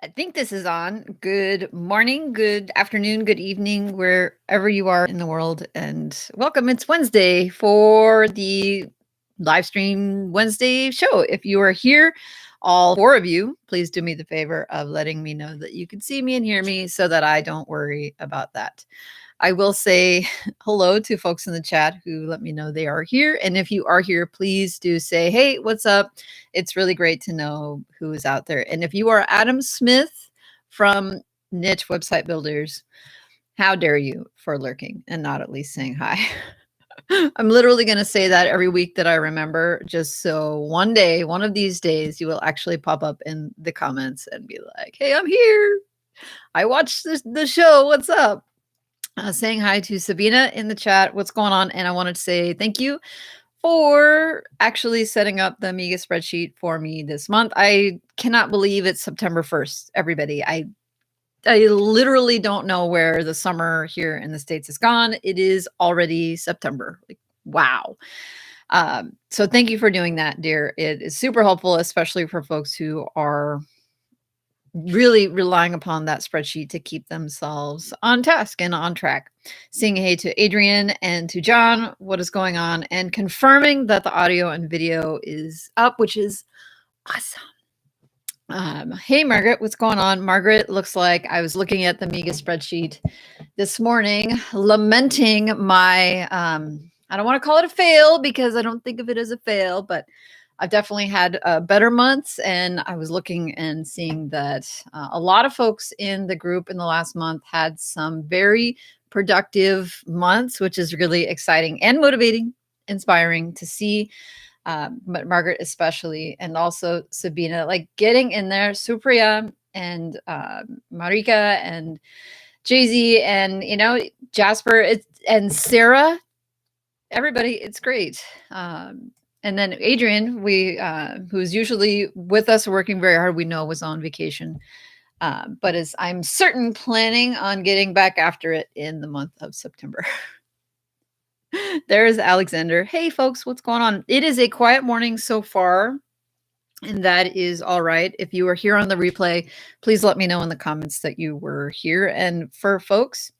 I think this is on. Good morning, good afternoon, good evening, wherever you are in the world. And welcome. It's Wednesday for the Livestream Wednesday show. If you are here, all four of you, please do me the favor of letting me know that you can see me and hear me so that I don't worry about that. I will say hello to folks in the chat who let me know they are here. And if you are here, please do say, hey, what's up? It's really great to know who is out there. And if you are Adam Smith from Niche Website Builders, how dare you for lurking and not at least saying hi? I'm literally going to say that every week that I remember, just so one day, one of these days, you will actually pop up in the comments and be like, hey, I'm here. I watched the show. What's up? Saying hi to Sabina in the chat. What's going on? And I wanted to say thank you for actually setting up the Amiga spreadsheet for me this month. I cannot believe it's September 1st, everybody. I literally don't know where the summer here in the States is gone. It is already September. Like, wow. So thank you for doing that, dear. It is super helpful, especially for folks who are really relying upon that spreadsheet to keep themselves on task and on track. Saying hey to Adrian and to John, what is going on, and confirming that the audio and video is up, which is awesome. Hey, Margaret, what's going on? Margaret, looks like I was looking at the Amiga spreadsheet this morning, lamenting my, I don't want to call it a fail because I don't think of it as a fail, but I've definitely had better months, and I was looking and seeing that a lot of folks in the group in the last month had some very productive months, which is really exciting and motivating, inspiring to see. But Margaret especially, and also Sabina, like getting in there, Supriya and Marika and Jay-Z and, Jasper and Sarah, everybody, it's great. And then Adrian, who's usually with us working very hard, we know was on vacation, but I'm certain planning on getting back after it in the month of September. There's Alexander. Hey, folks, what's going on? It is a quiet morning so far, and that is all right. If you are here on the replay, please let me know in the comments that you were here. And for folks,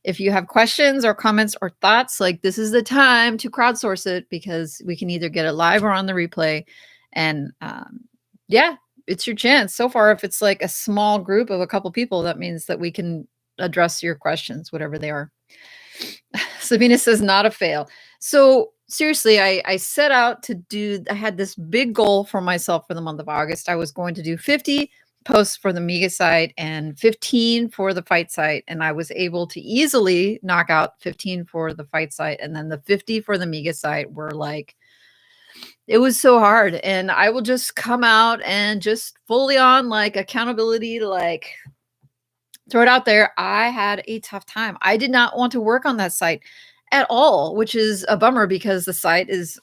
if you have questions or comments or thoughts, like this is the time to crowdsource it because we can either get it live or on the replay. And yeah, it's your chance. So far, if it's like a small group of a couple people, that means that we can address your questions, whatever they are. Sabina says not a fail. So seriously, I set out to I had this big goal for myself for the month of August. I was going to do 50 posts for the Amiga site and 15 for the fight site. And I was able to easily knock out 15 for the fight site. And then the 50 for the Amiga site were like, it was so hard. And I will just come out and just fully on like accountability to like throw it out there. I had a tough time. I did not want to work on that site at all, which is a bummer because the site is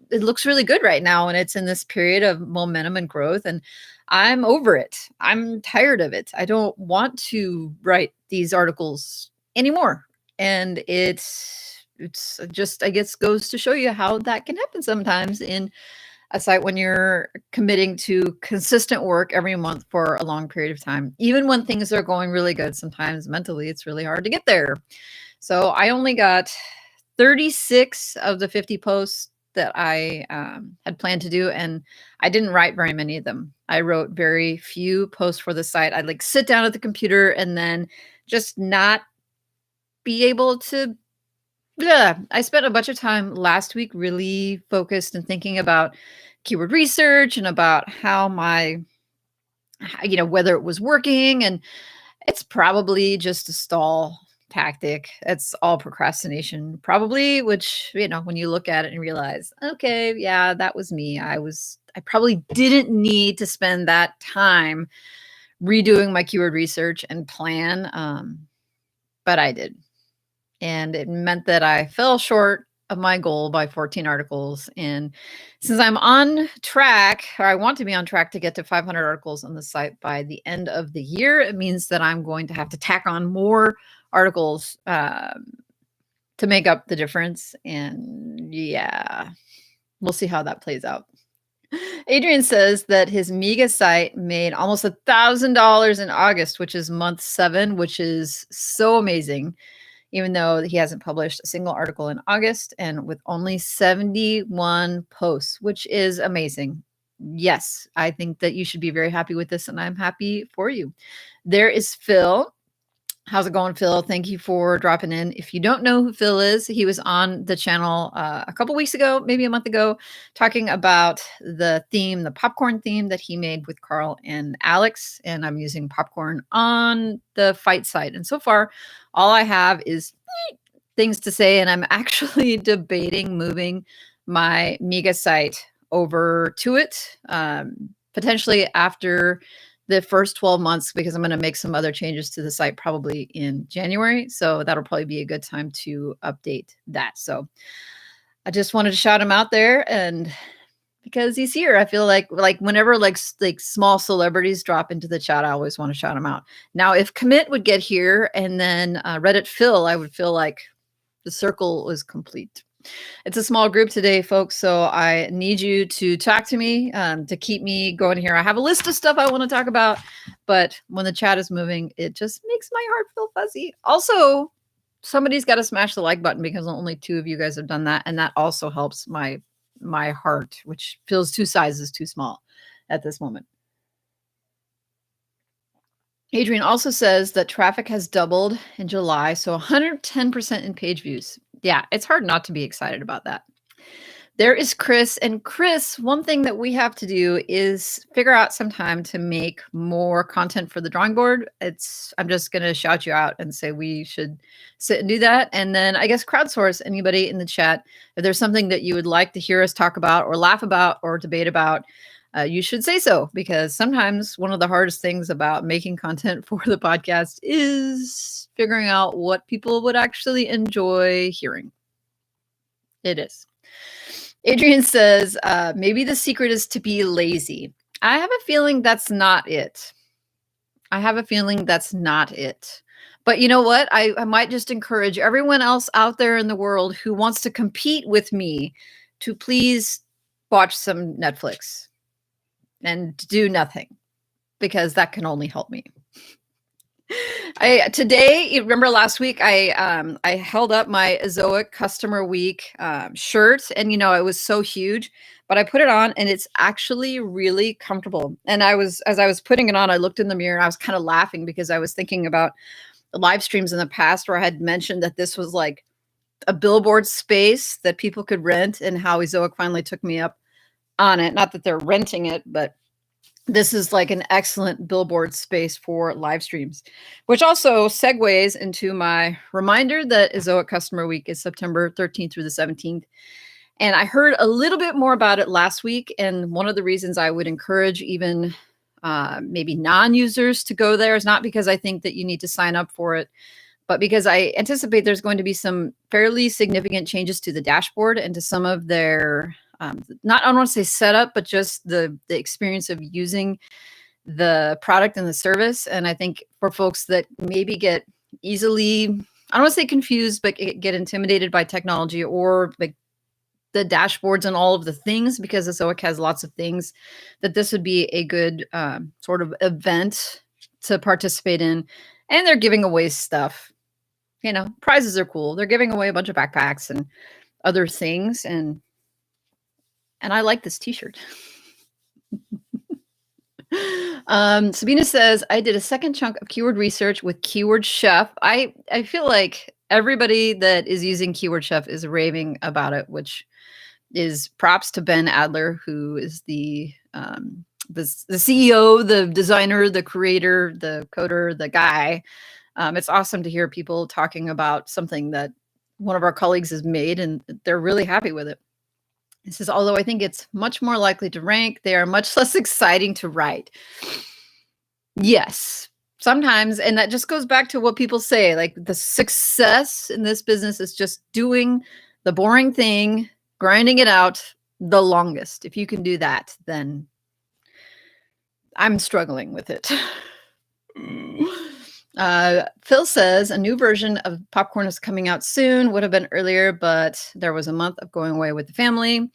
it looks really good right now and it's in this period of momentum and growth, and I'm over it. I'm tired of it. I don't want to write these articles anymore. And it's just, I guess, goes to show you how that can happen sometimes in a site when you're committing to consistent work every month for a long period of time. Even when things are going really good, sometimes mentally it's really hard to get there. So I only got 36 of the 50 posts that I had planned to do, and I didn't write very many of them. I wrote very few posts for the site. I'd like sit down at the computer and then just not be able to. Yeah, I spent a bunch of time last week really focused and thinking about keyword research and about how whether it was working, and it's probably just a stall tactic. It's all procrastination, probably, which, when you look at it and realize, okay, yeah, that was me. I probably didn't need to spend that time redoing my keyword research and plan, but I did. And it meant that I fell short of my goal by 14 articles. And since I'm on track, or I want to be on track to get to 500 articles on the site by the end of the year, it means that I'm going to have to tack on more articles to make up the difference. And yeah, we'll see how that plays out. Adrian says that his Mega site made almost $1,000 in August, which is month 7, which is so amazing, even though he hasn't published a single article in August and with only 71 posts, which is amazing. Yes, I think that you should be very happy with this, and I'm happy for you. There is Phil. How's it going, Phil? Thank you for dropping in. If you don't know who Phil is, he was on the channel a couple weeks ago, maybe a month ago, talking about the theme, the popcorn theme that he made with Carl and Alex. And I'm using popcorn on the fight site. And so far, all I have is things to say. And I'm actually debating moving my Mega site over to it, potentially after the first 12 months, because I'm going to make some other changes to the site probably in January. So that'll probably be a good time to update that. So I just wanted to shout him out there, and because he's here, I feel like whenever like small celebrities drop into the chat, I always want to shout him out. Now, if Commit would get here and then Reddit Phil, I would feel like the circle is complete. It's a small group today, folks, so I need you to talk to me to keep me going here. I have a list of stuff I want to talk about, but when the chat is moving, it just makes my heart feel fuzzy. Also, somebody's got to smash the like button, because only 2 of you guys have done that, and that also helps my heart, which feels 2 sizes too small at this moment. Adrian also says that traffic has doubled in July, so 110% in page views. Yeah, it's hard not to be excited about that. There is Chris. And Chris, one thing that we have to do is figure out some time to make more content for the drawing board. I'm just going to shout you out and say we should sit and do that. And then I guess crowdsource anybody in the chat. If there's something that you would like to hear us talk about or laugh about or debate about, you should say so, because sometimes one of the hardest things about making content for the podcast is figuring out what people would actually enjoy hearing. It is. Adrian says, maybe the secret is to be lazy. I have a feeling that's not it. But you know what? I might just encourage everyone else out there in the world who wants to compete with me to please watch some Netflix and do nothing, because that can only help me. Today, remember last week, I held up my Ezoic Customer Week shirt, and it was so huge, but I put it on and it's actually really comfortable. And as I was putting it on, I looked in the mirror and I was kind of laughing, because I was thinking about the live streams in the past where I had mentioned that this was like a billboard space that people could rent, and how Ezoic finally took me up on it. Not that they're renting it, but this is like an excellent billboard space for live streams, which also segues into my reminder that Ezoic Customer Week is September 13th through the 17th. And I heard a little bit more about it last week. And one of the reasons I would encourage even maybe non-users to go there is not because I think that you need to sign up for it, but because I anticipate there's going to be some fairly significant changes to the dashboard and to some of their I don't want to say setup, but just the experience of using the product and the service. And I think for folks that maybe get easily, I don't want to say confused, but get intimidated by technology or like the dashboards and all of the things, because Ezoic has lots of things, that this would be a good sort of event to participate in. And they're giving away stuff. Prizes are cool. They're giving away a bunch of backpacks and other things. And I like this t-shirt. Sabina says, I did a second chunk of keyword research with Keyword Chef. I feel like everybody that is using Keyword Chef is raving about it, which is props to Ben Adler, who is the CEO, the designer, the creator, the coder, the guy. It's awesome to hear people talking about something that one of our colleagues has made, and they're really happy with it. It says, although I think it's much more likely to rank, they are much less exciting to write. Yes, sometimes. And that just goes back to what people say, like the success in this business is just doing the boring thing, grinding it out the longest. If you can do that, then I'm struggling with it. Phil says a new version of popcorn is coming out soon. Would have been earlier, but there was a month of going away with the family.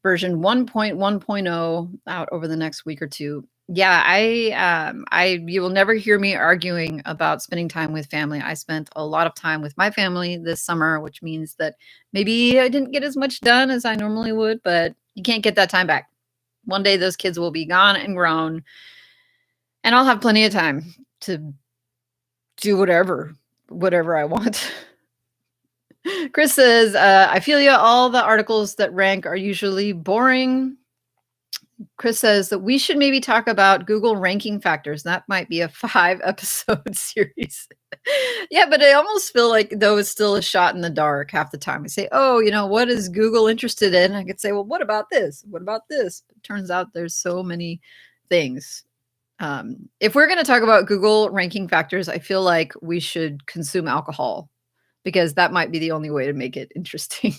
version 1.1.0 out over the next week or two. Yeah, I you will never hear me arguing about spending time with family. I spent a lot of time with my family this summer, which means that maybe I didn't get as much done as I normally would, but you can't get that time back. One day those kids will be gone and grown, and I'll have plenty of time to do whatever I want. Chris says, I feel you. All the articles that rank are usually boring. Chris says that we should maybe talk about Google ranking factors. That might be a 5-episode series. Yeah, but I almost feel like though it's still a shot in the dark half the time. I say, oh, what is Google interested in? I could say, well, what about this? What about this? It turns out there's so many things. If we're going to talk about Google ranking factors, I feel like we should consume alcohol because that might be the only way to make it interesting.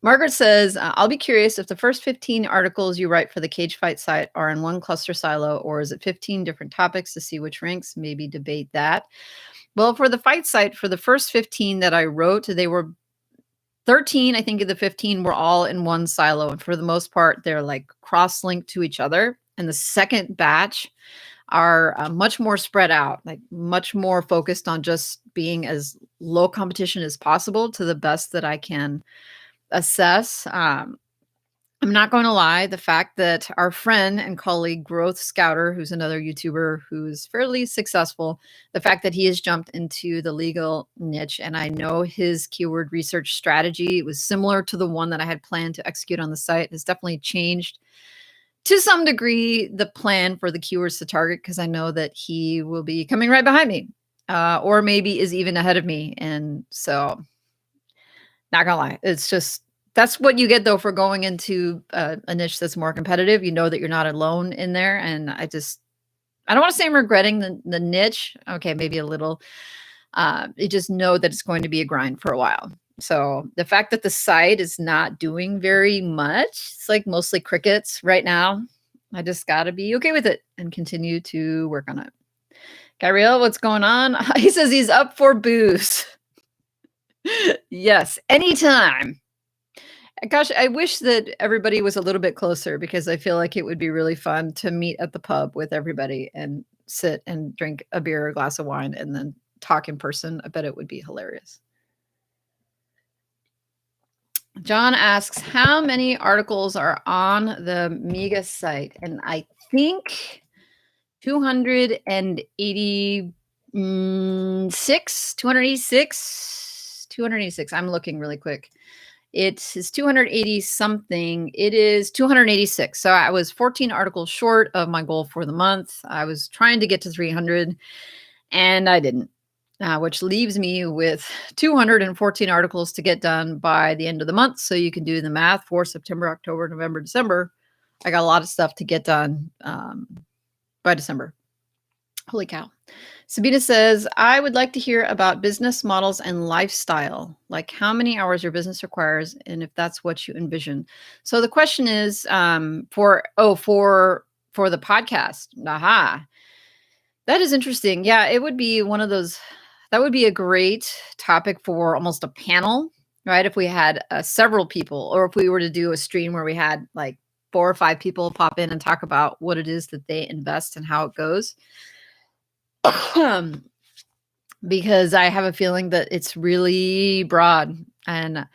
Margaret says, I'll be curious if the first 15 articles you write for the Cage Fight site are in one cluster silo, or is it 15 different topics to see which ranks? Maybe debate that. Well, for the fight site, for the first 15 that I wrote, they were 13, I think of the 15 were all in one silo. And for the most part, they're like cross-linked to each other. And the second batch are much more spread out, like much more focused on just being as low competition as possible to the best that I can assess. I'm not going to lie, the fact that our friend and colleague Growth Scouter, who's another YouTuber who's fairly successful, the fact that he has jumped into the legal niche, and I know his keyword research strategy was similar to the one that I had planned to execute on the site, has definitely changed to some degree the plan for the keywords to target, because I know that he will be coming right behind me, or maybe is even ahead of me. And so, not gonna lie, it's just that's what you get though for going into a niche that's more competitive. You know that you're not alone in there, and I don't want to say I'm regretting the niche. Okay, maybe a little. You just know that it's going to be a grind for a while. So the fact that the site is not doing very much, it's like mostly crickets right now. I just got to be okay with it and continue to work on it. Gabriel, what's going on? He says he's up for booze. Yes, anytime. Gosh, I wish that everybody was a little bit closer because I feel like it would be really fun to meet at the pub with everybody and sit and drink a beer or a glass of wine and then talk in person. I bet it would be hilarious. John asks, how many articles are on the Mega site? And I think 286, 286. I'm looking really quick. It is 280 something. It is 286. So I was 14 articles short of my goal for the month. I was trying to get to 300 and I didn't. Which leaves me with 214 articles to get done by the end of the month. So you can do the math for September, October, November, December. I got a lot of stuff to get done by December. Holy cow. Sabina says, I would like to hear about business models and lifestyle, like how many hours your business requires and if that's what you envision. So the question is for the podcast. Aha. That is interesting. Yeah, it would be one of those. That would be a great topic for almost a panel, right? If we had several people, or if we were to do a stream where we had like 4 or 5 people pop in and talk about what it is that they invest and how it goes. Because I have a feeling that it's really broad. And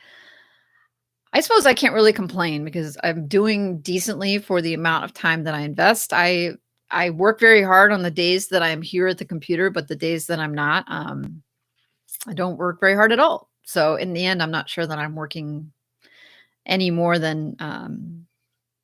I suppose I can't really complain because I'm doing decently for the amount of time that I invest. I work very hard on the days that I'm here at the computer, but the days that I'm not, I don't work very hard at all. So in the end, I'm not sure that I'm working any more than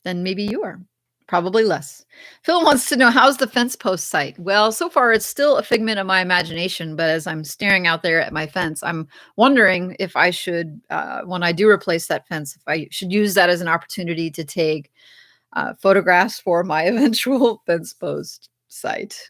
maybe you are. Probably less. Phil wants to know, how's the fence post site? Well, so far it's still a figment of my imagination, but as I'm staring out there at my fence, I'm wondering if I should, when I do replace that fence, if I should use that as an opportunity to take photographs for my eventual fence post site.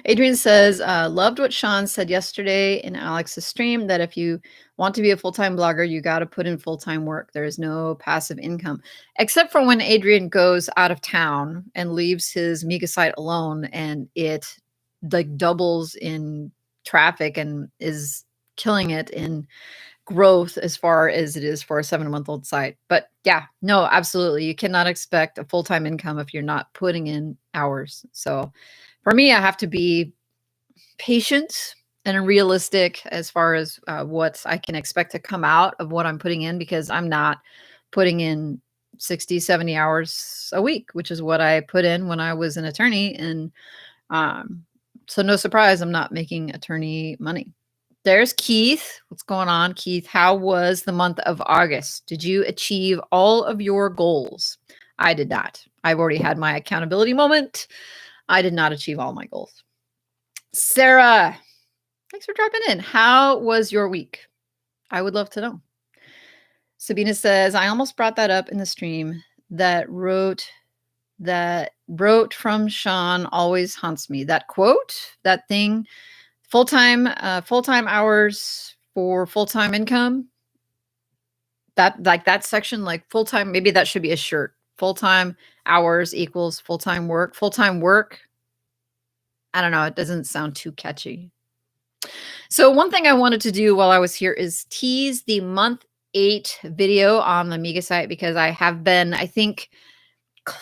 Adrian says, loved what Sean said yesterday in Alex's stream, that if you want to be a full-time blogger, you got to put in full-time work. There is no passive income, except for when Adrian goes out of town and leaves his Mega site alone and it like doubles in traffic and is killing it in growth as far as it is for a 7-month-old site. But yeah, no, absolutely. You cannot expect a full-time income if you're not putting in hours. So for me, I have to be patient and realistic as far as what I can expect to come out of what I'm putting in, because I'm not putting in 60, 70 hours a week, which is what I put in when I was an attorney. And um, so no surprise, I'm not making attorney money. There's Keith. What's going on, Keith? How was the month of August? Did you achieve all of your goals? I did not. I've already had my accountability moment. I did not achieve all my goals. Sarah, thanks for dropping in. How was your week? I would love to know. Sabina says, I almost brought that up in the stream. That wrote from Sean always haunts me. That quote, that thing, full-time hours for full-time income. That, like, that section, like full-time, maybe that should be a shirt. Full-time hours equals full-time work. Full-time work, I don't know, it doesn't sound too catchy. So one thing I wanted to do while I was here is tease the month 8 video on the Amiga site, because I have been, I think,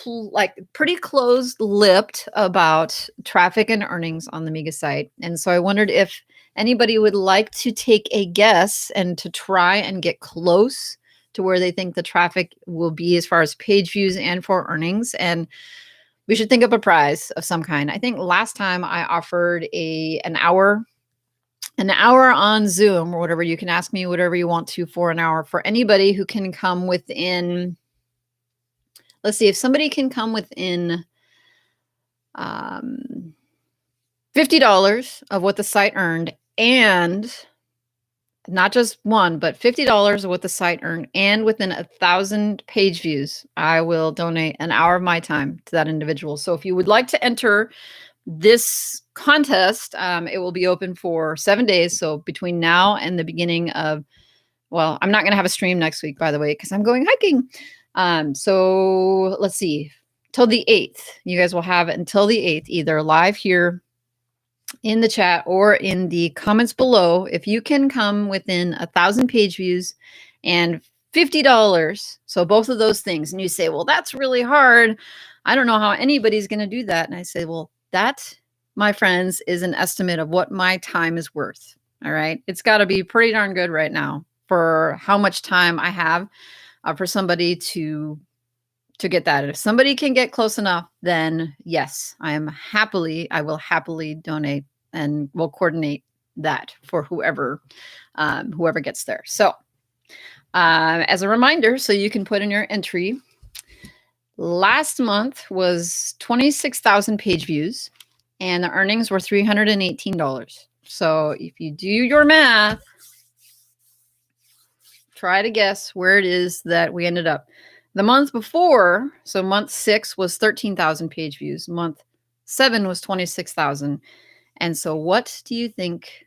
like pretty closed-lipped about traffic and earnings on the Amiga site. And so I wondered if anybody would like to take a guess and to try and get close to where they think the traffic will be as far as page views and for earnings. And we should think of a prize of some kind. I think last time I offered an hour on Zoom or whatever. You can ask me whatever you want to for an hour for anybody who can come within, let's see, if somebody can come within $50 of what the site earned, and not just one, but $50 of what the site earned, and within 1,000 page views, I will donate an hour of my time to that individual. So if you would like to enter this contest, it will be open for 7 days. So between now and the beginning of, well, I'm not going to have a stream next week, by the way, because I'm going hiking. So let's see, till the 8th. You guys will have it until the 8th, either live here in the chat or in the comments below. If you can come within 1,000 page views and $50, so both of those things, and you say, well, that's really hard, I don't know how anybody's going to do that. And I say, well, that, my friends, is an estimate of what my time is worth. All right. It's got to be pretty darn good right now for how much time I have for somebody to get that. And if somebody can get close enough, then yes, I will happily donate, and we'll coordinate that for whoever gets there. So as a reminder, so you can put in your entry, last month was 26,000 page views and the earnings were $318. So if you do your math, try to guess where it is that we ended up. The month before, so month 6 was 13,000 page views. Month 7 was 26,000. And so what do you think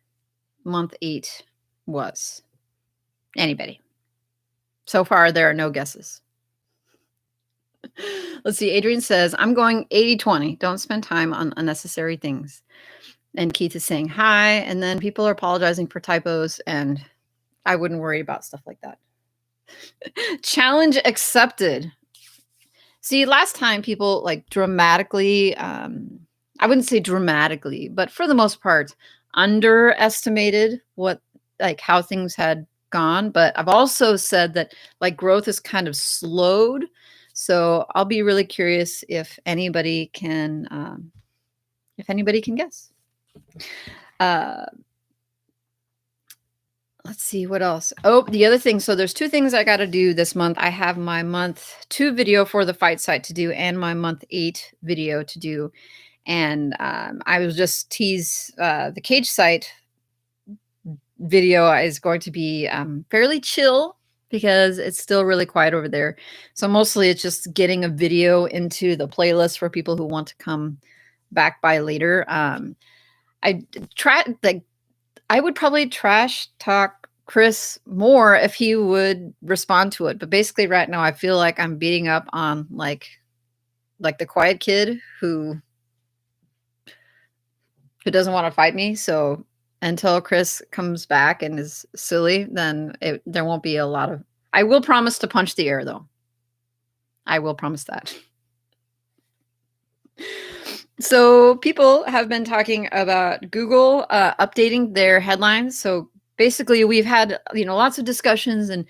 month 8 was? Anybody? So far, there are no guesses. Let's see. Adrian says, I'm going 80-20. Don't spend time on unnecessary things. And Keith is saying hi. And then people are apologizing for typos. And I wouldn't worry about stuff like that. Challenge accepted. See, last time people like dramatically, I wouldn't say dramatically, but for the most part, underestimated how things had gone. But I've also said that like growth is kind of slowed. So I'll be really curious if anybody can guess. Let's see what else. Oh, the other thing. So there's 2 things I got to do this month. I have my month 2 video for the fight site to do and my month 8 video to do. And I will just tease the cage site video is going to be fairly chill because it's still really quiet over there. So mostly it's just getting a video into the playlist for people who want to come back by later. I would probably trash talk Chris more if he would respond to it. But basically right now I feel like I'm beating up on like the quiet kid who doesn't want to fight me. So until Chris comes back and is silly, then there won't be a lot of. I will promise to punch the air, though. I will promise that. So people have been talking about Google updating their headlines. So basically, we've had lots of discussions and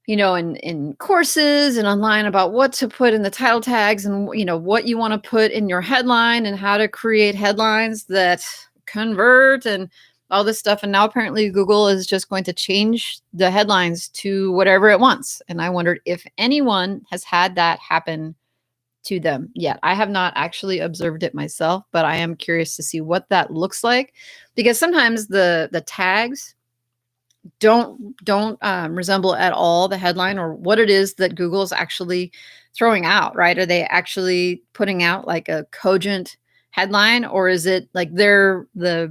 in courses and online about what to put in the title tags and what you want to put in your headline and how to create headlines that convert and all this stuff. And now apparently Google is just going to change the headlines to whatever it wants. And I wondered if anyone has had that happen to them yet. I have not actually observed it myself, but I am curious to see what that looks like, because sometimes the tags don't resemble at all the headline or what it is that Google is actually throwing out, right? Are they actually putting out like a cogent headline, or is it like the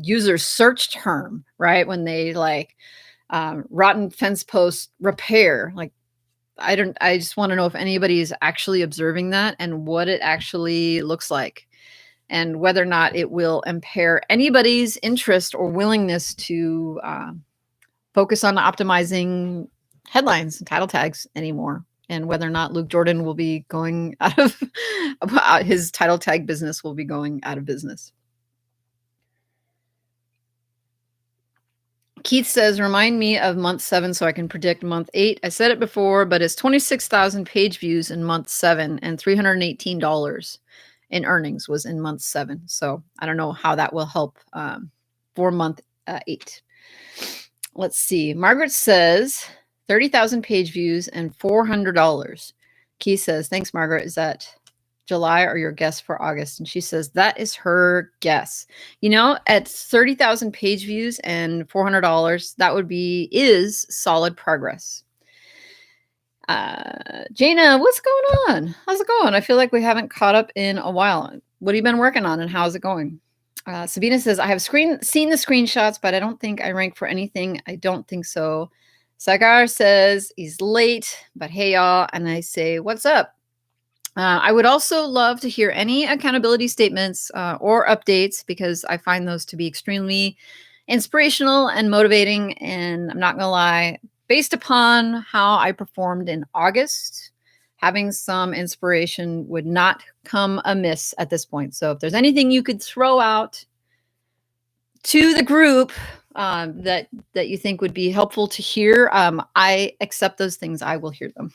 user's search term, right? When they like rotten fence post repair, like I just want to know if anybody is actually observing that and what it actually looks like, and whether or not it will impair anybody's interest or willingness to focus on optimizing headlines and title tags anymore, and whether or not Luke Jordan will be going out of his title tag business will be going out of business. Keith says, remind me of month 7 so I can predict month 8. I said it before, but it's 26,000 page views in month 7 and $318 in earnings was in month 7. So I don't know how that will help for month 8. Let's see. Margaret says 30,000 page views and $400. Keith says, thanks, Margaret. Is that July or your guess for August? And she says that is her guess. At 30,000 page views and $400, that is solid progress. Jana, what's going on? How's it going? I feel like we haven't caught up in a while. What have you been working on and how's it going? Sabina says, I have seen the screenshots, but I don't think I rank for anything. I don't think so. Sagar says he's late, but hey, y'all. And I say, what's up? I would also love to hear any accountability statements or updates, because I find those to be extremely inspirational and motivating. And I'm not going to lie, based upon how I performed in August, having some inspiration would not come amiss at this point. So if there's anything you could throw out to the group that you think would be helpful to hear, I accept those things. I will hear them.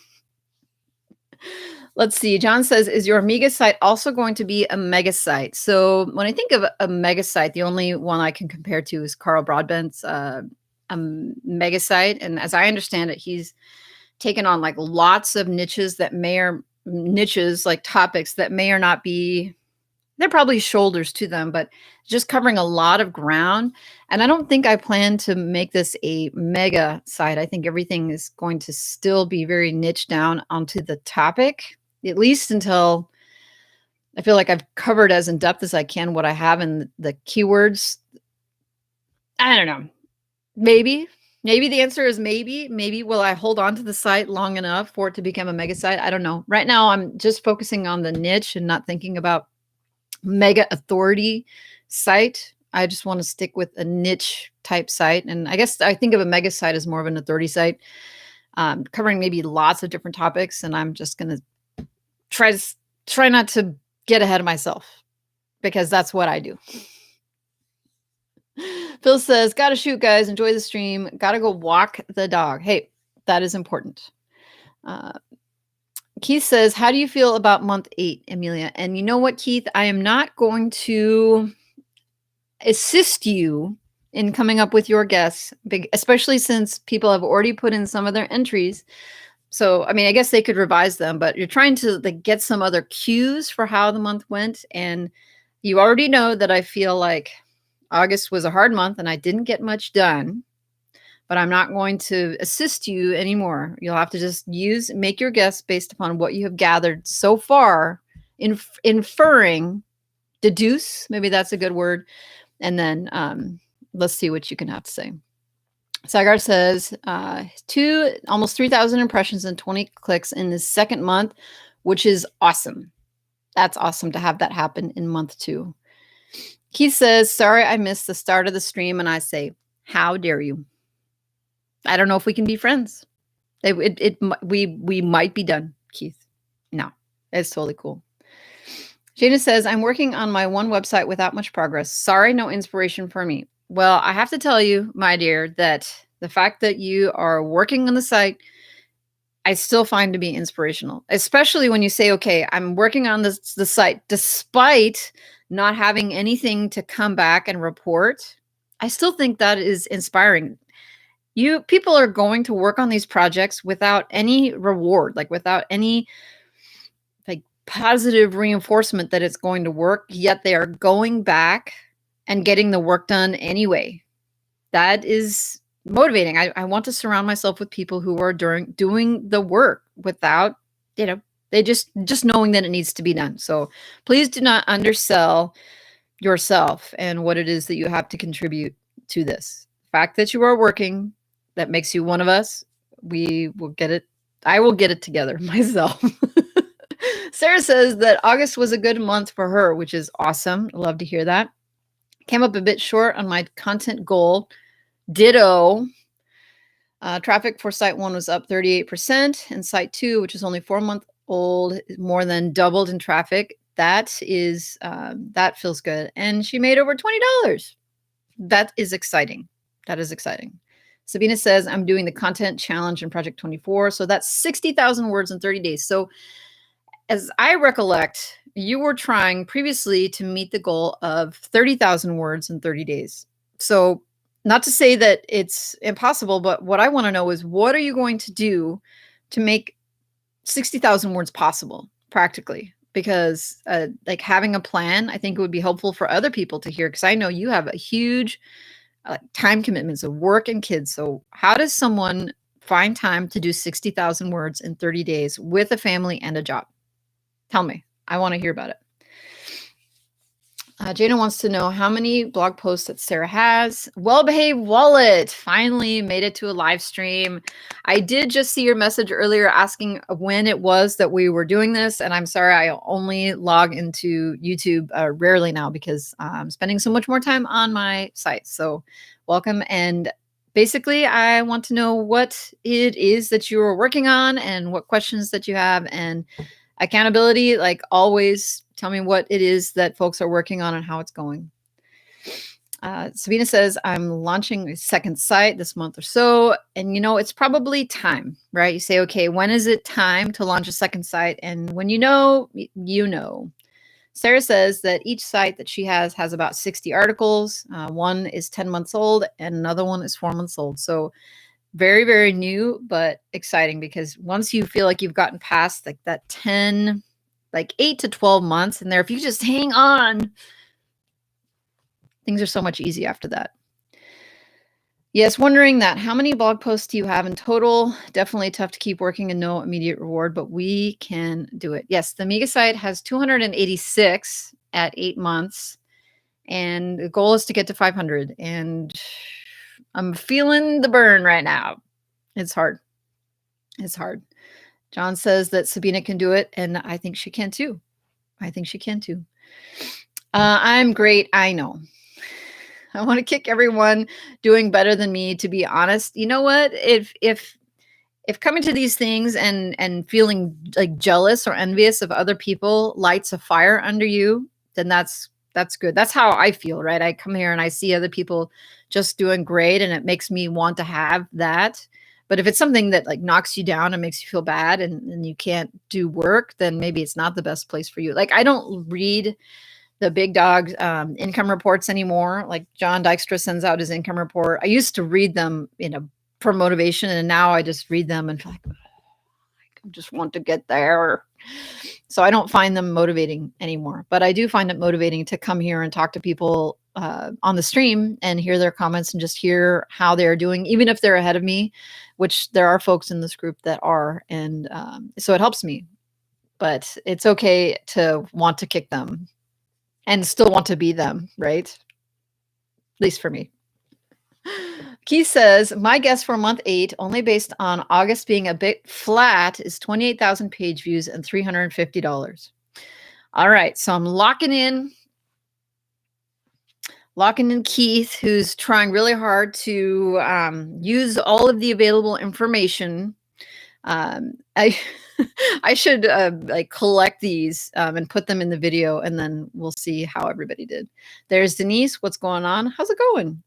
Let's see. John says, is your mega site also going to be a mega site? So when I think of a mega site, the only one I can compare to is Carl Broadbent's mega site. And as I understand it, he's taken on like lots of niches like topics that may or not be, they're probably shoulders to them, but just covering a lot of ground. And I don't think I plan to make this a mega site. I think everything is going to still be very niche down onto the topic, at least until I feel like I've covered as in depth as I can what I have in the keywords. I don't know. Maybe the answer is maybe. Maybe will I hold on to the site long enough for it to become a mega site? I don't know. Right now, I'm just focusing on the niche and not thinking about mega authority site. I just want to stick with a niche type site. And I guess I think of a mega site as more of an authority site, covering maybe lots of different topics. And I'm just going to try not to get ahead of myself, because that's what I do. Phil says, gotta shoot, guys. Enjoy the stream. Gotta go walk the dog. Hey, that is important. Keith says, how do you feel about month 8, Amelia? And you know what, Keith? I am not going to assist you in coming up with your guess, especially since people have already put in some of their entries. So, I mean, I guess they could revise them, but you're trying to get some other cues for how the month went. And you already know that I feel like August was a hard month and I didn't get much done, but I'm not going to assist you anymore. You'll have to just make your guess based upon what you have gathered so far, inferring, deduce, maybe that's a good word. And then let's see what you can have to say. Sagar says, almost 3,000 impressions and 20 clicks in the second month, which is awesome. That's awesome to have that happen in month 2. Keith says, sorry, I missed the start of the stream. And I say, how dare you? I don't know if we can be friends. We might be done, Keith. No, it's totally cool. Jana says, I'm working on my one website without much progress. Sorry, no inspiration for me. Well, I have to tell you, my dear, that the fact that you are working on the site, I still find to be inspirational, especially when you say, okay, I'm working on the site despite not having anything to come back and report. I still think that is inspiring. People are going to work on these projects without any reward, like without any like positive reinforcement that it's going to work, yet they are going back and getting the work done anyway. That is motivating. I want to surround myself with people who are doing the work without, they just knowing that it needs to be done. So please do not undersell yourself and what it is that you have to contribute to this. The fact that you are working, that makes you one of us. We will get it. I will get it together myself. Sarah says that August was a good month for her, which is awesome. Love to hear that. Came up a bit short on my content goal. Ditto. Traffic for site 1 was up 38%, and site 2, which is only 4 months old, more than doubled in traffic. That feels good. And she made over $20. That is exciting. That is exciting. Sabina says, I'm doing the content challenge in Project 24. So that's 60,000 words in 30 days. So as I recollect, you were trying previously to meet the goal of 30,000 words in 30 days. So not to say that it's impossible, but what I want to know is what are you going to do to make 60,000 words possible practically? Because like having a plan, I think it would be helpful for other people to hear, because I know you have a huge time commitments of work and kids. So how does someone find time to do 60,000 words in 30 days with a family and a job? Tell me. I want to hear about it. Jana wants to know how many blog posts that Sarah has. Well-behaved wallet finally made it to a live stream. I did just see your message earlier asking when it was that we were doing this, and I'm sorry, I only log into YouTube rarely now because I'm spending so much more time on my site. So welcome. And basically, I want to know what it is that you are working on and what questions that you have, and accountability, like always. Tell me what it is that folks are working on and how it's going. Sabina says, I'm launching a second site this month or so. And, it's probably time, right? You say, okay, when is it time to launch a second site? And when you know. Sarah says that each site that she has about 60 articles. One is 10 months old and another one is 4 months old. So very, very new, but exciting, because once you feel like you've gotten past like that 8 to 12 months in there, if you just hang on, things are so much easier after that. Yes, wondering that how many blog posts do you have in total? Definitely tough to keep working and no immediate reward, but we can do it. Yes, the Mega site has 286 at 8 months, and the goal is to get to 500. And I'm feeling the burn right now. It's hard. It's hard. John says that Sabina can do it, and I think she can too. I'm great. I know. I want to kick everyone doing better than me, to be honest. You know what? If coming to these things and feeling like jealous or envious of other people lights a fire under you, then that's good. That's how I feel, right? I come here and I see other people just doing great, and it makes me want to have that. But if it's something that like knocks you down and makes you feel bad and you can't do work, then maybe it's not the best place for you. Like, I don't read the big dog income reports anymore. Like John Dykstra sends out his income report. I used to read them, for motivation, and now I just read them and feel like, I just want to get there. So I don't find them motivating anymore, but I do find it motivating to come here and talk to people on the stream and hear their comments and just hear how they're doing, even if they're ahead of me, which there are folks in this group that are. And so it helps me, but it's okay to want to kick them and still want to be them, right? At least for me. Keith says, my guess for month 8, only based on August being a bit flat, is 28,000 page views and $350. All right, so I'm locking in Locking in Keith, who's trying really hard to use all of the available information. I I should like collect these and put them in the video, and then we'll see how everybody did. There's Denise. What's going on? How's it going?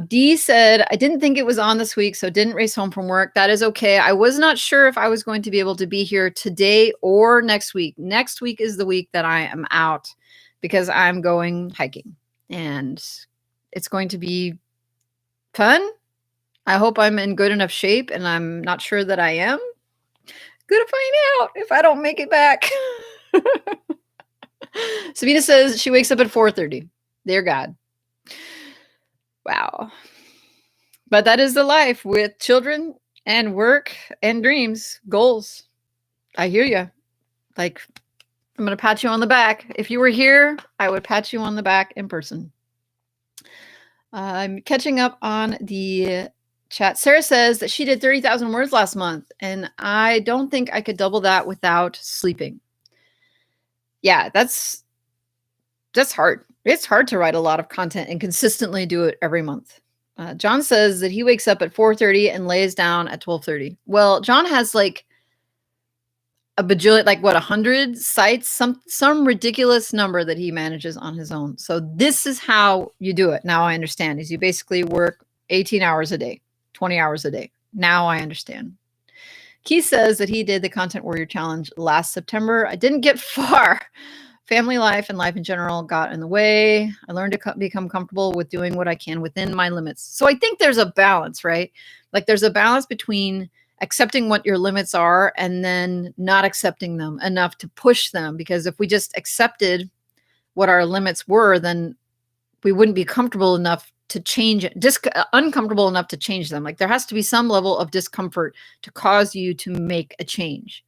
Dee said, I didn't think it was on this week, so didn't race home from work. That is okay. I was not sure if I was going to be able to be here today or next week. Next week is the week that I am out because I'm going hiking, and it's going to be fun. I hope I'm in good enough shape, and I'm not sure that I am. Gonna find out if I don't make it back. Sabina says she wakes up at 4:30. Dear God. Wow. But that is the life with children and work and dreams, goals. I hear you. Like, I'm going to pat you on the back. If you were here, I would pat you on the back in person. I'm catching up on the chat. Sarah says that she did 30,000 words last month, and I don't think I could double that without sleeping. Yeah, that's hard. It's hard to write a lot of content and consistently do it every month. John says that he wakes up at 4:30 and lays down at 12:30. Well, John has like a bajillion, like what, 100 sites, some ridiculous number that he manages on his own. So this is how you do it. Now I understand. Is you basically work 18 hours a day, 20 hours a day. Now I understand. Keith says that he did the Content Warrior Challenge last September. I didn't get far. Family life and life in general got in the way. I learned to become comfortable with doing what I can within my limits. So I think there's a balance, right? Like there's a balance between accepting what your limits are and then not accepting them enough to push them. Because if we just accepted what our limits were, then we wouldn't be comfortable enough to change it, uncomfortable enough to change them. Like there has to be some level of discomfort to cause you to make a change.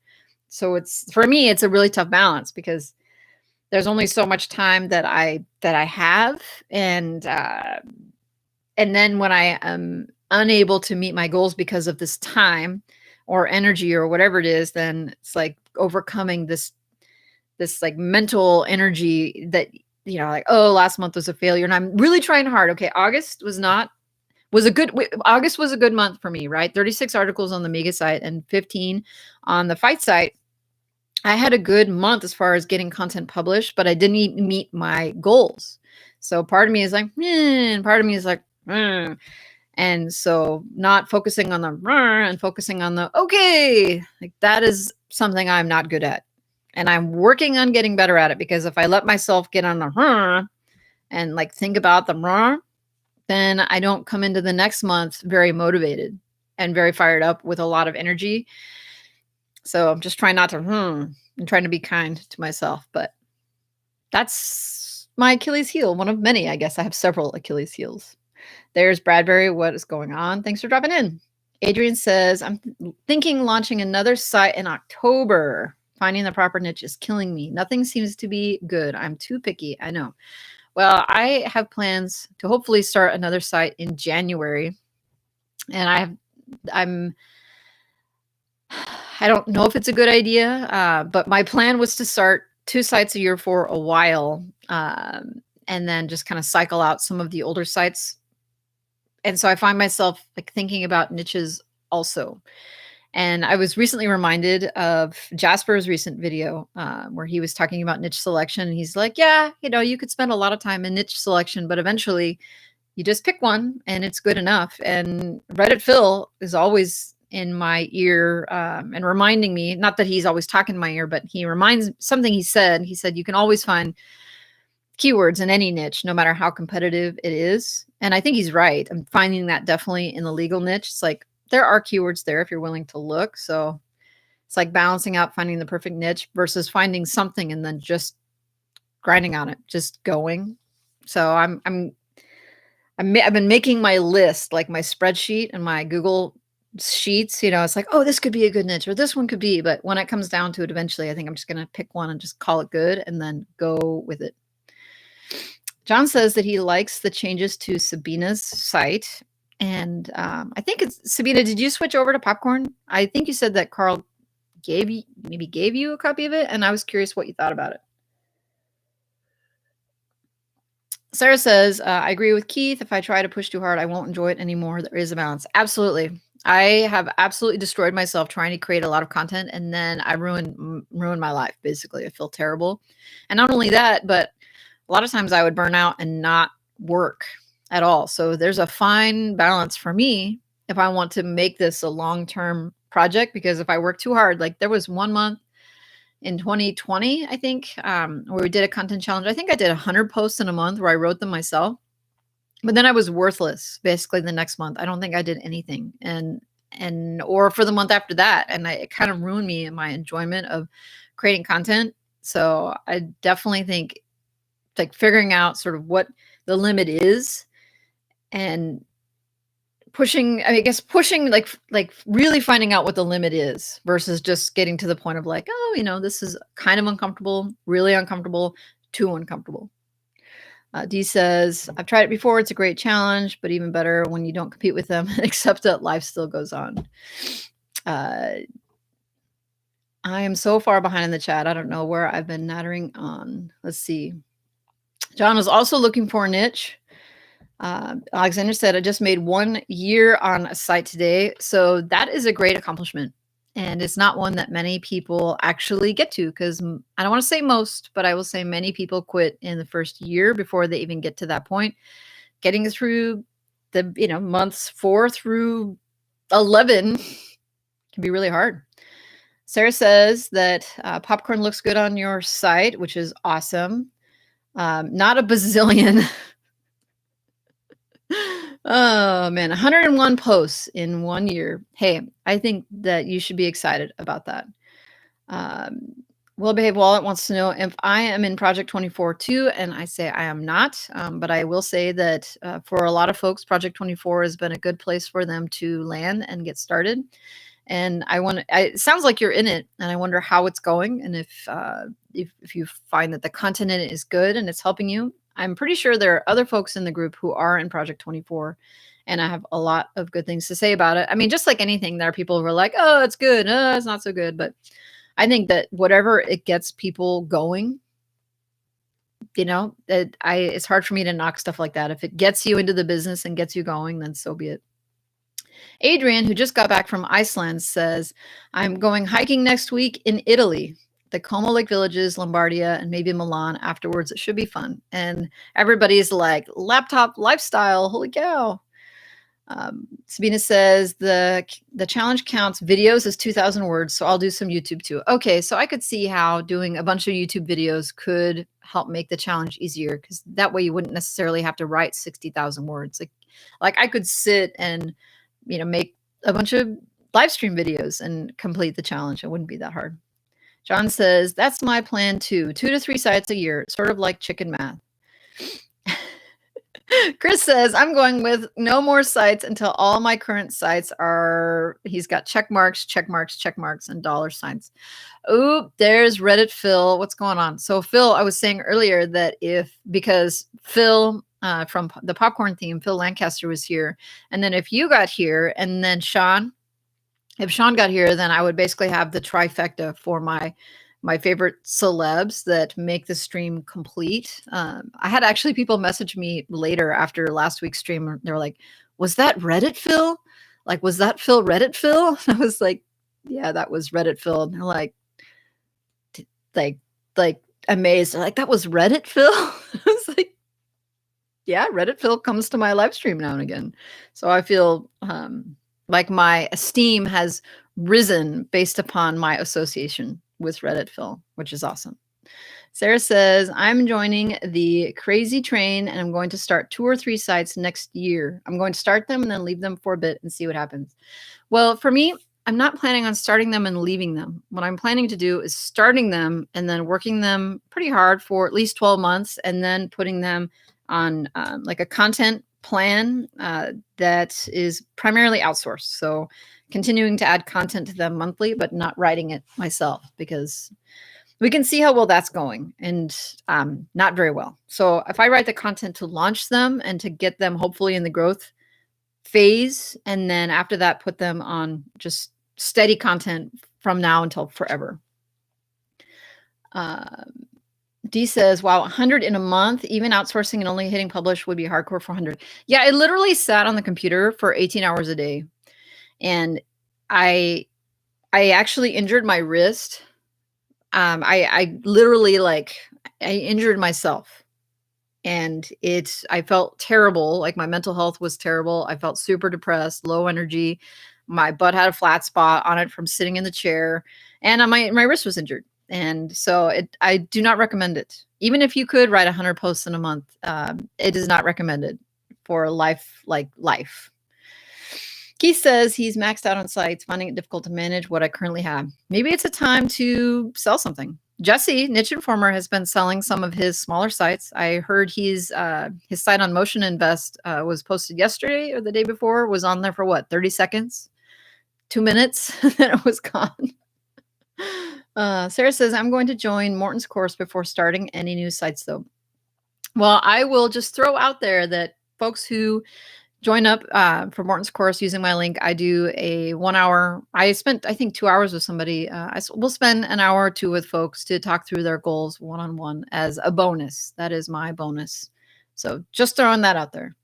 So it's, for me, it's a really tough balance because there's only so much time that I have, and then when I am unable to meet my goals because of this time or energy or whatever it is, then it's like overcoming this like mental energy that, you know, like, oh, last month was a failure, and I'm really trying hard. Okay, August was a good month for me, right? 36 articles on the Mega site and 15 on the Fight site. I had a good month as far as getting content published, but I didn't meet my goals. So part of me is like, and part of me is like, and so not focusing on the and focusing on the okay, like that is something I'm not good at. And I'm working on getting better at it, because if I let myself get on the and like think about the then I don't come into the next month very motivated and very fired up with a lot of energy. So I'm just trying not to, I'm trying to be kind to myself, but that's my Achilles heel. One of many, I guess. I have several Achilles heels. There's Bradbury. What is going on? Thanks for dropping in. Adrian says, I'm thinking launching another site in October. Finding the proper niche is killing me. Nothing seems to be good. I'm too picky. I know. Well, I have plans to hopefully start another site in January. And I don't know if it's a good idea, but my plan was to start 2 sites a year for a while, and then just kind of cycle out some of the older sites. And so I find myself like thinking about niches also. And I was recently reminded of Jasper's recent video where he was talking about niche selection. And he's like, yeah, you know, you could spend a lot of time in niche selection, but eventually you just pick one and it's good enough. And Reddit Phil is always in my ear and reminding me, not that he's always talking in my ear, but he reminds something he said. He said, you can always find keywords in any niche, no matter how competitive it is. And I think he's right. I'm finding that definitely in the legal niche. It's like there are keywords there if you're willing to look. So it's like balancing out, finding the perfect niche versus finding something and then just grinding on it, just going. So I've been making my list, like my spreadsheet and my Google Sheets. You know, it's like, oh, this could be a good niche, or this one could be. But when it comes down to it, eventually, I think I'm just going to pick one and just call it good and then go with it. John says that he likes the changes to Sabina's site. And I think it's Sabina. Did you switch over to Popcorn? I think you said that Carl gave you a copy of it, and I was curious what you thought about it. Sarah says, I agree with Keith. If I try to push too hard, I won't enjoy it anymore. There is a balance. Absolutely. I have absolutely destroyed myself trying to create a lot of content, and then I ruined my life. Basically, I feel terrible. And not only that, but a lot of times I would burn out and not work at all. So there's a fine balance for me if I want to make this a long-term project, because if I work too hard, like there was 1 month in 2020, I think, where we did a content challenge. I think I did 100 posts in a month where I wrote them myself, but then I was worthless basically the next month. I don't think I did anything, and or for the month after that, and it kind of ruined me and my enjoyment of creating content. So I definitely think like figuring out sort of what the limit is, and pushing, I guess pushing, like really finding out what the limit is versus just getting to the point of like, oh, this is kind of uncomfortable, really uncomfortable, too uncomfortable. Dee says, I've tried it before. It's a great challenge, but even better when you don't compete with them, except that life still goes on. I am so far behind in the chat. I don't know where I've been nattering on. Let's see. John was also looking for a niche. Alexander said, I just made 1 year on a site today. So that is a great accomplishment. And it's not one that many people actually get to, because I don't want to say most, but I will say many people quit in the first year before they even get to that point. Getting through the months 4 through 11 can be really hard. Sarah says that popcorn looks good on your site, which is awesome. Not a bazillion. Oh man, 101 posts in 1 year. Hey, I think that you should be excited about that. Well Behaved Wallet wants to know if I am in Project 24 too, and I say I am not. But I will say that for a lot of folks, Project 24 has been a good place for them to land and get started. And it sounds like you're in it, and I wonder how it's going, and if you find that the content in it is good and it's helping you. I'm pretty sure there are other folks in the group who are in Project 24, and I have a lot of good things to say about it. I mean, just like anything, there are people who are like, oh, it's good, it's not so good. But I think that whatever it gets people going, it's hard for me to knock stuff like that. If it gets you into the business and gets you going, then so be it. Adrian, who just got back from Iceland, says, I'm going hiking next week in Italy, the Como Lake Villages, Lombardia, and maybe Milan afterwards. It should be fun. And everybody's like, laptop lifestyle, holy cow. Sabina says, the challenge counts videos as 2,000 words, so I'll do some YouTube too. Okay, so I could see how doing a bunch of YouTube videos could help make the challenge easier, because that way you wouldn't necessarily have to write 60,000 words. Like I could sit and make a bunch of live stream videos and complete the challenge. It wouldn't be that hard. John says, that's my plan too. 2 to 3 sites a year, sort of like chicken math. Chris says, I'm going with no more sites until all my current sites he's got check marks, check marks, check marks, and dollar signs. Oh, there's Reddit Phil. What's going on? So Phil, I was saying earlier that because Phil from the popcorn theme, Phil Lancaster was here. And then if you got here, and then if Sean got here, then I would basically have the trifecta for my favorite celebs that make the stream complete. I had actually people message me later after last week's stream. They were like, was that Reddit Phil? Like, was that Phil Reddit Phil? I was like, yeah, that was Reddit Phil. And they're like amazed. They're like, that was Reddit Phil? I was like, yeah, Reddit Phil comes to my live stream now and again. So I feel like my esteem has risen based upon my association with Reddit Phil, which is awesome. Sarah says, I'm joining the crazy train and I'm going to start 2 or 3 sites next year. I'm going to start them and then leave them for a bit and see what happens. Well, for me, I'm not planning on starting them and leaving them. What I'm planning to do is starting them and then working them pretty hard for at least 12 months and then putting them on like a content plan that is primarily outsourced. So continuing to add content to them monthly, but not writing it myself, because we can see how well that's going, and not very well. So if I write the content to launch them and to get them hopefully in the growth phase, and then after that, put them on just steady content from now until forever. D says, wow, 100 in a month, even outsourcing and only hitting publish would be hardcore for 100. Yeah, I literally sat on the computer for 18 hours a day. And I actually injured my wrist. I literally I injured myself, and I felt terrible. Like, my mental health was terrible. I felt super depressed, low energy. My butt had a flat spot on it from sitting in the chair, and my wrist was injured. And so I do not recommend it. Even if you could write 100 posts in a month, it is not recommended for life, like life. Keith says he's maxed out on sites, finding it difficult to manage what I currently have. Maybe it's a time to sell something. Jesse, Niche Informer, has been selling some of his smaller sites. I heard his site on Motion Invest was posted yesterday or the day before, was on there for what, 30 seconds? 2 minutes, then it was gone. Sarah says, I'm going to join Morton's course before starting any new sites, though. Well, I will just throw out there that folks who join up for Morton's course using my link, I do a 1 hour. I spent, I think, 2 hours with somebody. We'll spend an hour or two with folks to talk through their goals one-on-one as a bonus. That is my bonus. So just throwing that out there.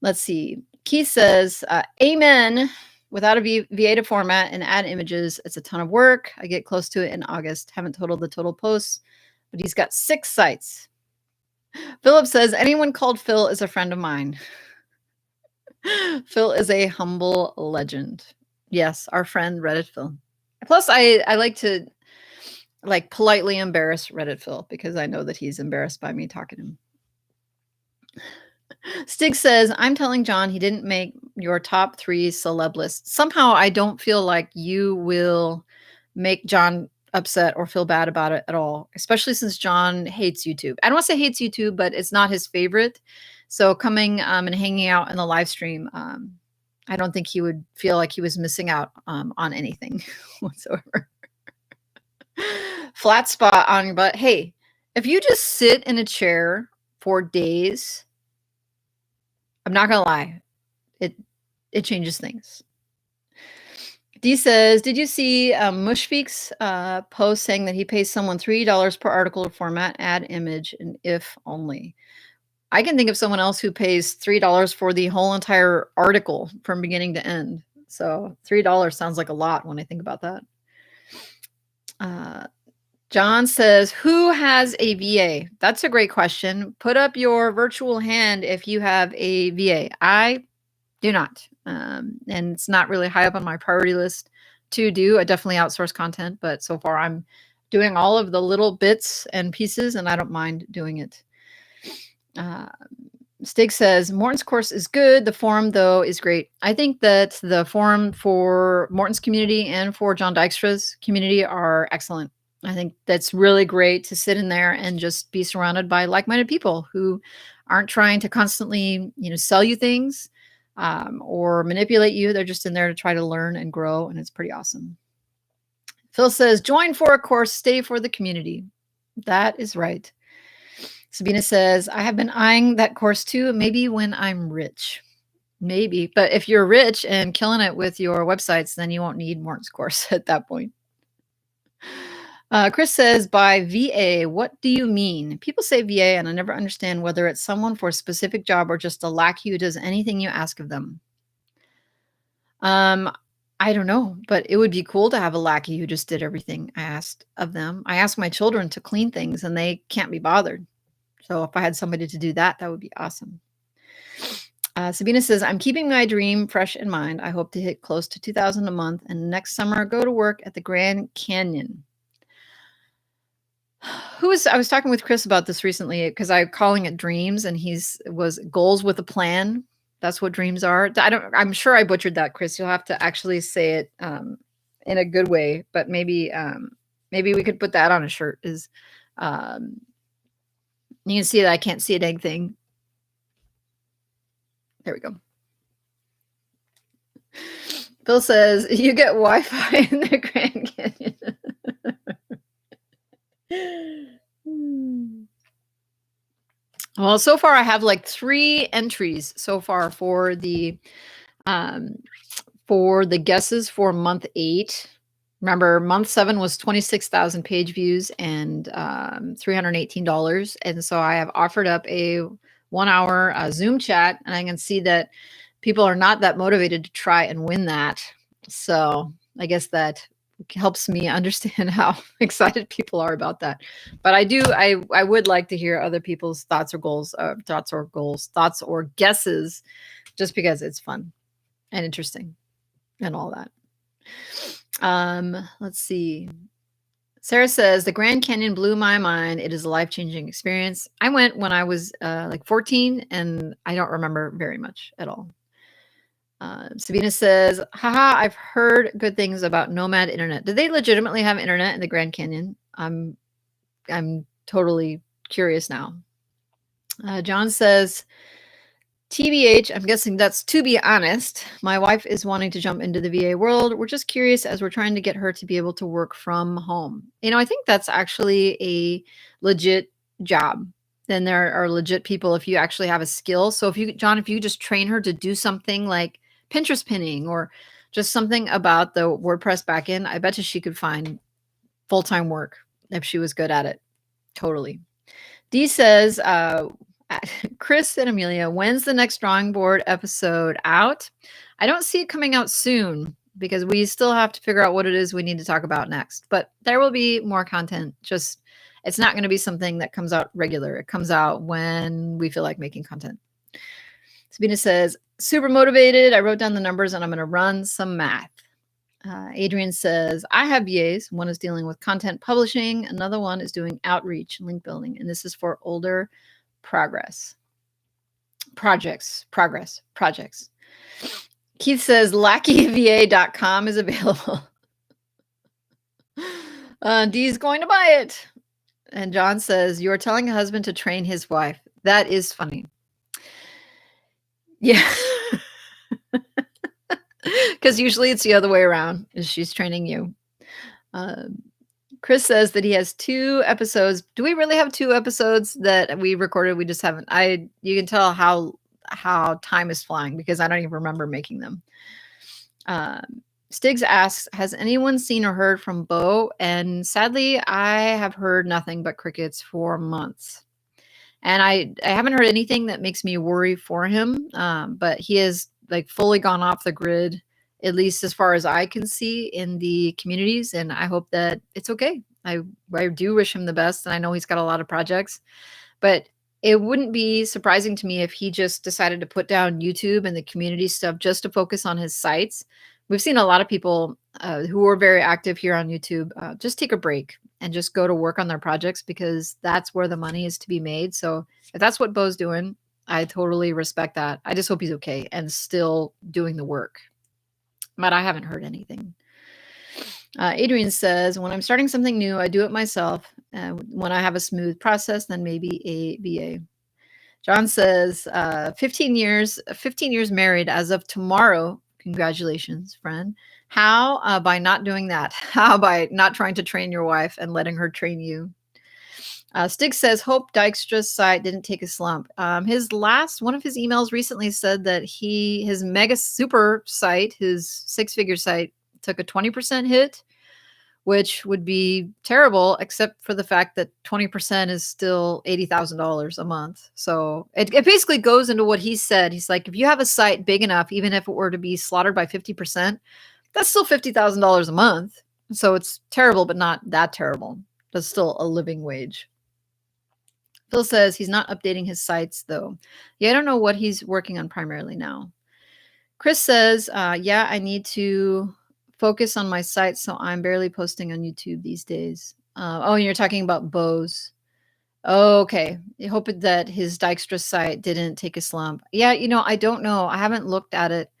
Let's see. Keith says, amen. Without a VA to format and add images, it's a ton of work. I get close to it in August. Haven't totaled the total posts, but he's got 6 sites. Philip says, anyone called Phil is a friend of mine. Phil is a humble legend. Yes, our friend Reddit Phil. Plus, I like to politely embarrass Reddit Phil because I know that he's embarrassed by me talking to him. Stig says, I'm telling John he didn't make your top 3 celeb list. Somehow I don't feel like you will make John upset or feel bad about it at all, especially since John hates YouTube. I don't want to say hates YouTube, but it's not his favorite. So coming and hanging out in the live stream, I don't think he would feel like he was missing out on anything whatsoever. Flat spot on your butt. Hey, if you just sit in a chair for days, I'm not gonna lie, it changes things. D says, did you see Mushfiq's post saying that he pays someone $3 per article to format, add image, and if only? I can think of someone else who pays $3 for the whole entire article from beginning to end. So $3 sounds like a lot when I think about that. John says, who has a VA? That's a great question. Put up your virtual hand if you have a VA. I do not. And it's not really high up on my priority list to do. I definitely outsource content, but so far I'm doing all of the little bits and pieces, and I don't mind doing it. Stig says, Morton's course is good. The forum, though, is great. I think that the forum for Morton's community and for John Dykstra's community are excellent. I think that's really great to sit in there and just be surrounded by like-minded people who aren't trying to constantly, sell you things or manipulate you. They're just in there to try to learn and grow, and it's pretty awesome. Phil says, join for a course, stay for the community. That is right. Sabina says, I have been eyeing that course too, maybe when I'm rich. Maybe. But if you're rich and killing it with your websites, then you won't need Morton's course at that point. Chris says, by VA, what do you mean? People say VA, and I never understand whether it's someone for a specific job or just a lackey who does anything you ask of them. I don't know, but it would be cool to have a lackey who just did everything I asked of them. I ask my children to clean things, and they can't be bothered. So if I had somebody to do that, that would be awesome. Sabina says, I'm keeping my dream fresh in mind. I hope to hit close to 2,000 a month, and next summer go to work at the Grand Canyon. I was talking with Chris about this recently because I'm calling it dreams, and was goals with a plan. That's what dreams are. I'm sure I butchered that, Chris. You'll have to actually say it in a good way, but maybe we could put that on a shirt. You can see that I can't see an egg thing. There we go. Bill says, you get Wi-Fi in the Grand Canyon. Well, so far I have 3 entries so far for the guesses for month 8. Remember, month 7 was 26,000 page views and $318. And so I have offered up a 1 hour Zoom chat, and I can see that people are not that motivated to try and win that. So I guess that helps me understand how excited people are about that. But I would like to hear other people's thoughts or guesses, just because it's fun and interesting and all that. Let's see. Sarah says the Grand Canyon blew my mind. It is a life-changing experience. I went when I was like 14, and I don't remember very much at all. Sabina says, haha, I've heard good things about Nomad Internet. Do they legitimately have internet in the Grand Canyon? I'm totally curious now. John says, TBH, I'm guessing that's to be honest. My wife is wanting to jump into the VA world. We're just curious as we're trying to get her to be able to work from home. I think that's actually a legit job. Then there are legit people if you actually have a skill. So if you, John, if you just train her to do something like Pinterest pinning or just something about the WordPress backend, I bet you she could find full-time work if she was good at it. Totally. Dee says, Chris and Amelia, when's the next drawing board episode out? I don't see it coming out soon because we still have to figure out what it is we need to talk about next. But there will be more content. Just it's not going to be something that comes out regular. It comes out when we feel like making content. Sabina says, super motivated. I wrote down the numbers and I'm going to run some math. Adrian says, I have VAs. One is dealing with content publishing. Another one is doing outreach and link building. And this is for older projects. Keith says, luckyva.com is available. Dee's going to buy it. And John says, you're telling a husband to train his wife. That is funny. Yeah. Because usually it's the other way around, is she's training you. Chris says that he has 2 episodes. Do we really have 2 episodes that we recorded? We just haven't. You can tell how time is flying because I don't even remember making them. Stiggs asks, has anyone seen or heard from Bo? And sadly, I have heard nothing but crickets for months. And I haven't heard anything that makes me worry for him. But he has like fully gone off the grid, at least as far as I can see in the communities. And I hope that it's okay. I do wish him the best. And I know he's got a lot of projects, but it wouldn't be surprising to me if he just decided to put down YouTube and the community stuff just to focus on his sites. We've seen a lot of people who are very active here on YouTube just take a break and just go to work on their projects because that's where the money is to be made. So if that's what Bo's doing, I totally respect that. I just hope he's okay and still doing the work. But I haven't heard anything. Adrian says, when I'm starting something new, I do it myself. When I have a smooth process, then maybe a VA. John says, 15 years married as of tomorrow. Congratulations, friend. How? By not doing that. How? By not trying to train your wife and letting her train you. Stig says, hope Dijkstra's site didn't take a slump. One of his emails recently said that his mega super site, his 6-figure site, took a 20% hit, which would be terrible, except for the fact that 20% is still $80,000 a month. So it basically goes into what he said. He's like, if you have a site big enough, even if it were to be slaughtered by 50%, that's still $50,000 a month. So it's terrible, but not that terrible. That's still a living wage. Phil says he's not updating his sites, though. Yeah, I don't know what he's working on primarily now. Chris says, yeah, I need to focus on my site, so I'm barely posting on YouTube these days. Oh, and you're talking about Bo's. Oh, okay. I hope that his Dijkstra site didn't take a slump. Yeah, I don't know. I haven't looked at it.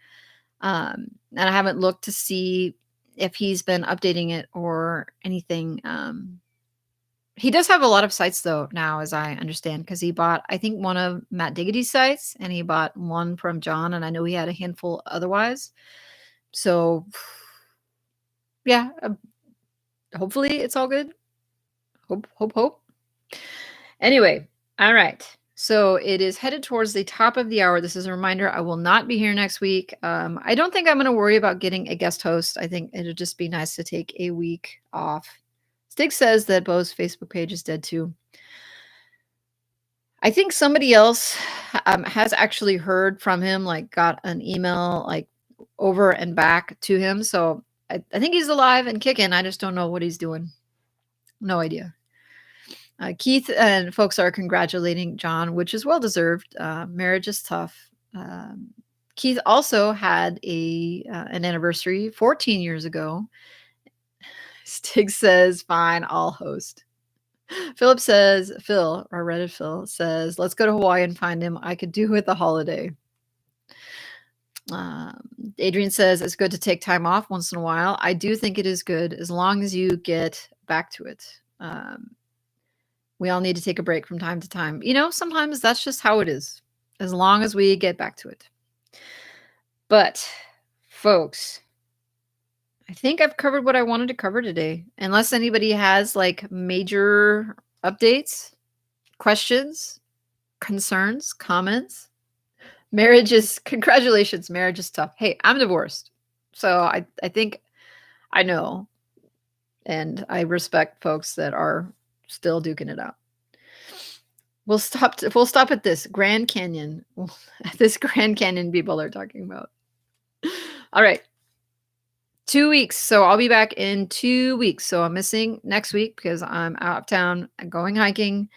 And I haven't looked to see if he's been updating it or anything. He does have a lot of sites, though, now, as I understand, because he bought, I think, one of Matt Diggity's sites, and he bought one from John, and I know he had a handful otherwise. So, yeah, hopefully it's all good. Hope. Anyway, all right. So it is headed towards the top of the hour. This is a reminder. I will not be here next week. I don't think I'm going to worry about getting a guest host. I think it'll just be nice to take a week off. Stig says that Bo's Facebook page is dead too. I think somebody else has actually heard from him, like got an email like over and back to him. So I think he's alive and kicking. I just don't know what he's doing. No idea. Keith and folks are congratulating John, which is well deserved. Marriage is tough. Keith also had an anniversary 14 years ago. Stig says, "Fine, I'll host." Philip says, "Phil, or Reddit Phil says, let's go to Hawaii and find him. I could do with a holiday." Adrian says, "It's good to take time off once in a while." I do think it is good as long as you get back to it. We all need to take a break from time to time. Sometimes that's just how it is, as long as we get back to it. But, folks, I think I've covered what I wanted to cover today. Unless anybody has like major updates, questions, concerns, comments. Congratulations, marriage is tough. Hey, I'm divorced. So I think I know. And I respect folks that are still duking it out. We'll stop at this Grand Canyon. This Grand Canyon people are talking about. All right. 2 weeks. So I'll be back in 2 weeks. So I'm missing next week because I'm out of town and going hiking.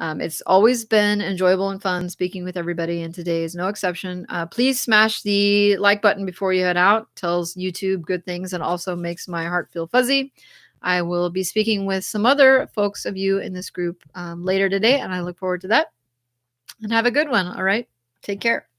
It's always been enjoyable and fun speaking with everybody, and today is no exception. Please smash the like button before you head out. Tells YouTube good things and also makes my heart feel fuzzy. I will be speaking with some other folks of you in this group later today, and I look forward to that. And have a good one. All right. Take care.